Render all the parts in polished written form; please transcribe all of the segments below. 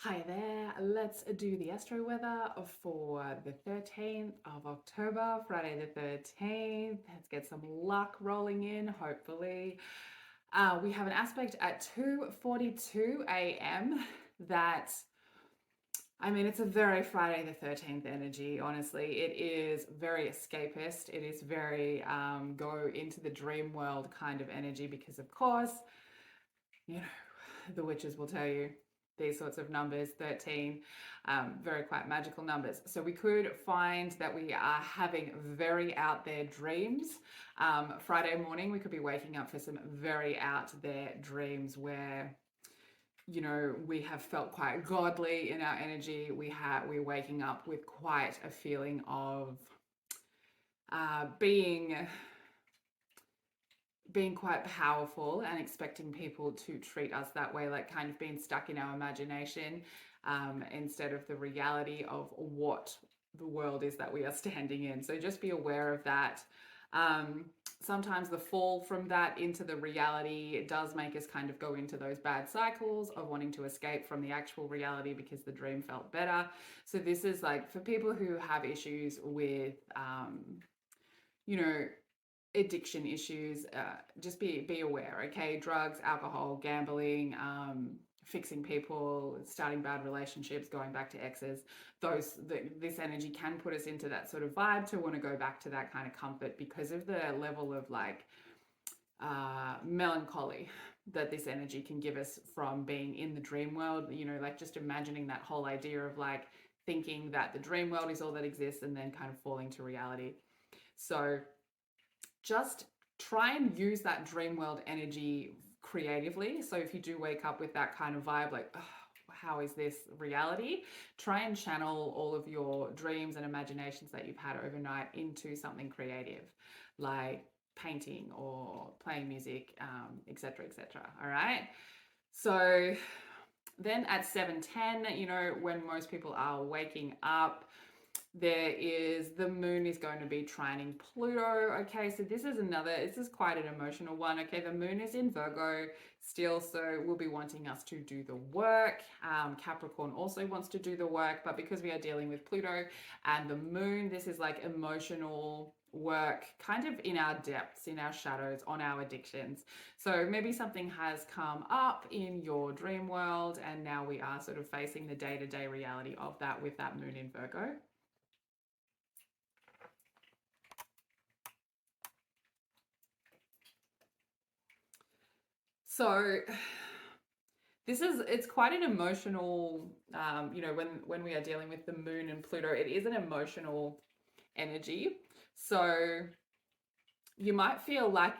Hi there, let's do the astro weather for the 13th of October, Friday the 13th. Let's get some luck rolling in, hopefully. We have an aspect at 2:42 a.m. that, it's a very Friday the 13th energy, honestly. It is very escapist. It is very go into the dream world kind of energy because, of course, you know, the witches will tell you these sorts of numbers, 13, very quite magical numbers. So we could find that we are having very out there dreams. Friday morning, we could be waking up for some very out there dreams where we have felt quite godly in our energy. We're waking up with quite a feeling of being quite powerful and expecting people to treat us that way, like kind of being stuck in our imagination instead of the reality of what the world is that we are standing in. So just be aware of that. Sometimes the fall from that into the reality does make us kind of go into those bad cycles of wanting to escape from the actual reality because the dream felt better. So this is like for people who have issues with, addiction issues, just be aware, okay? Drugs, alcohol, gambling, fixing people, starting bad relationships, going back to exes, this energy can put us into that sort of vibe to want to go back to that kind of comfort because of the level of melancholy that this energy can give us from being in the dream world. Like just imagining that whole idea of like thinking that the dream world is all that exists and then kind of falling to reality. So just try and use that dream world energy creatively. So if you do wake up with that kind of vibe, like, oh, how is this reality? Try and channel all of your dreams and imaginations that you've had overnight into something creative, like painting or playing music, etc., etc. All right. So then at 7:10, when most people are waking up, the moon is going to be trining Pluto. Okay, so this is quite an emotional one. Okay, the moon is in Virgo still, so we'll be wanting us to do the work. Capricorn also wants to do the work, but because we are dealing with Pluto and the moon, this is like emotional work kind of in our depths, in our shadows, on our addictions. So maybe something has come up in your dream world and now we are sort of facing the day-to-day reality of that with that moon in Virgo. So it's quite an emotional, when we are dealing with the moon and Pluto, it is an emotional energy. So you might feel like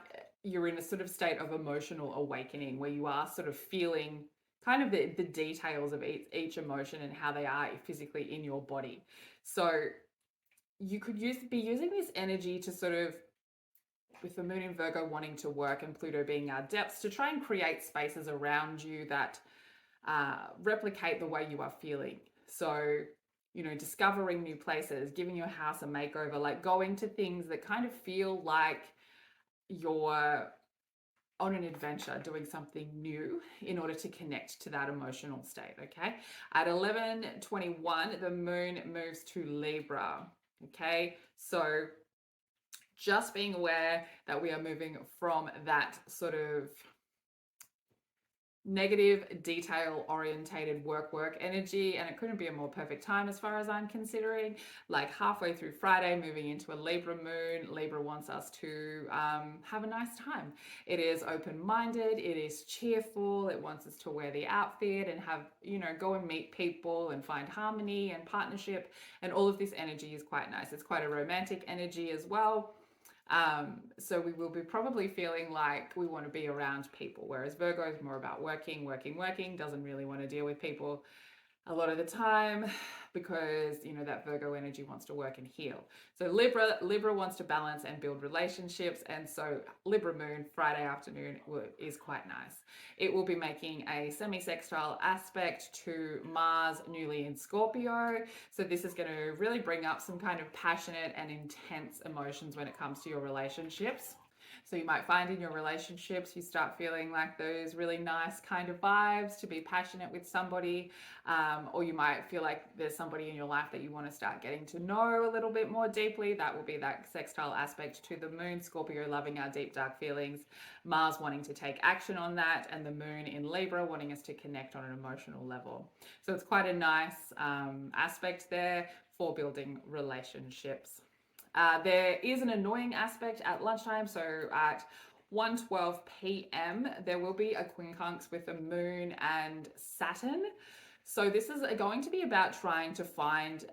you're in a sort of state of emotional awakening where you are sort of feeling kind of the details of each emotion and how they are physically in your body. So you could be using this energy to sort of, with the moon in Virgo wanting to work and Pluto being our depths, to try and create spaces around you that replicate the way you are feeling. So, discovering new places, giving your house a makeover, like going to things that kind of feel like you're on an adventure, doing something new in order to connect to that emotional state, okay? At 11:21, the moon moves to Libra, okay? So just being aware that we are moving from that sort of negative, detail orientated work energy, and it couldn't be a more perfect time as far as I'm considering. Like halfway through Friday, moving into a Libra moon. Libra wants us to have a nice time. It is open-minded, it is cheerful, it wants us to wear the outfit and have, go and meet people and find harmony and partnership, and all of this energy is quite nice. It's quite a romantic energy as well. So we will be probably feeling like we want to be around people, whereas Virgo is more about working, doesn't really want to deal with people a lot of the time because, that Virgo energy wants to work and heal. So Libra wants to balance and build relationships. And so Libra moon Friday afternoon is quite nice. It will be making a semi-sextile aspect to Mars newly in Scorpio. So this is going to really bring up some kind of passionate and intense emotions when it comes to your relationships. So you might find in your relationships, you start feeling like those really nice kind of vibes to be passionate with somebody, or you might feel like there's somebody in your life that you want to start getting to know a little bit more deeply. That will be that sextile aspect to the moon, Scorpio loving our deep dark feelings, Mars wanting to take action on that, and the moon in Libra wanting us to connect on an emotional level. So it's quite a nice aspect there for building relationships. There is an annoying aspect at lunchtime. So at 1:12 p.m. there will be a quincunx with the moon and Saturn. So this is going to be about trying to find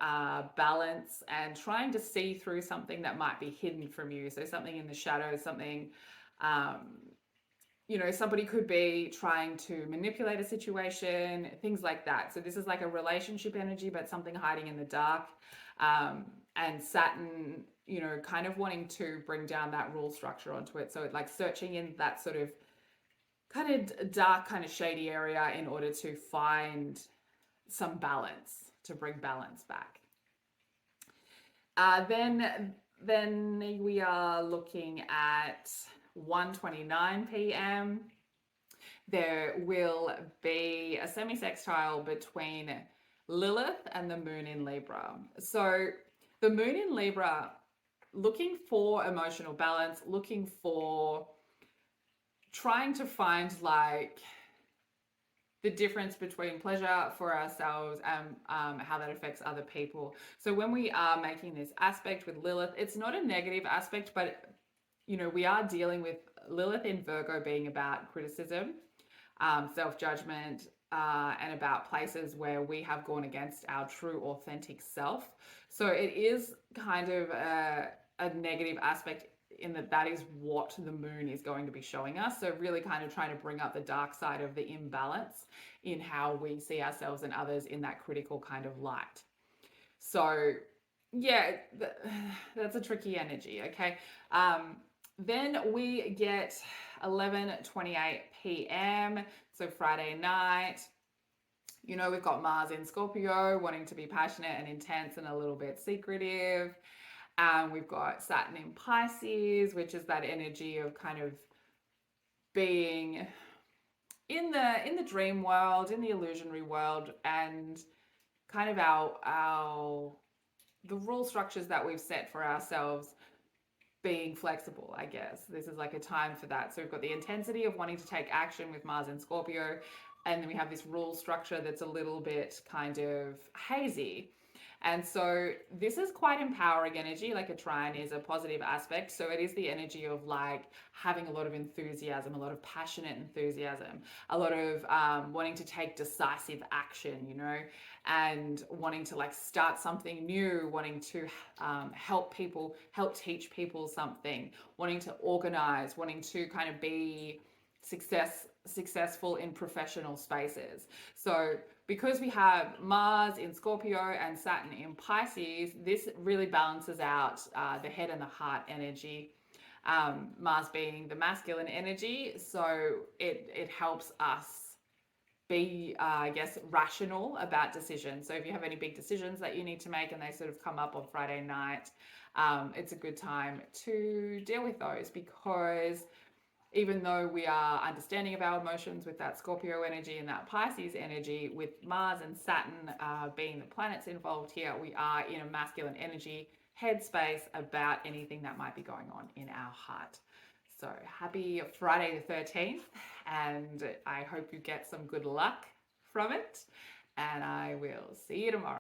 balance and trying to see through something that might be hidden from you. So something in the shadows, something, somebody could be trying to manipulate a situation, things like that. So this is like a relationship energy, but something hiding in the dark. And Saturn, kind of wanting to bring down that rule structure onto it. So like searching in that sort of kind of dark, kind of shady area in order to find some balance, to bring balance back. Then we are looking at 1:29 p.m. There will be a semi-sextile between Lilith and the moon in Libra. So the moon in Libra, looking for emotional balance, looking for trying to find like the difference between pleasure for ourselves and how that affects other people. So when we are making this aspect with Lilith, it's not a negative aspect, but we are dealing with Lilith in Virgo being about criticism, self-judgment, and about places where we have gone against our true authentic self. So it is kind of a negative aspect in that is what the moon is going to be showing us. So really kind of trying to bring up the dark side of the imbalance in how we see ourselves and others in that critical kind of light. So yeah, that's a tricky energy, okay? Then we get 11:28 p.m. So Friday night. We've got Mars in Scorpio wanting to be passionate and intense and a little bit secretive. We've got Saturn in Pisces, which is that energy of kind of being in the dream world, in the illusionary world, and kind of the rule structures that we've set for ourselves being flexible, I guess. This is like a time for that. So we've got the intensity of wanting to take action with Mars and Scorpio, and then we have this rule structure that's a little bit kind of hazy. And so this is quite empowering energy. Like a trine is a positive aspect. So it is the energy of like having a lot of enthusiasm, a lot of passionate enthusiasm, a lot of wanting to take decisive action, and wanting to like start something new, wanting to help teach people something, wanting to organize, wanting to kind of be successful in professional spaces. So because we have Mars in Scorpio and Saturn in Pisces, this really balances out the head and the heart energy. Mars being the masculine energy, so it helps us be, I guess, rational about decisions. So if you have any big decisions that you need to make and they sort of come up on Friday night, it's a good time to deal with those, because even though we are understanding of our emotions with that Scorpio energy and that Pisces energy, with Mars and Saturn being the planets involved here, we are in a masculine energy headspace about anything that might be going on in our heart. So happy Friday the 13th, and I hope you get some good luck from it, and I will see you tomorrow.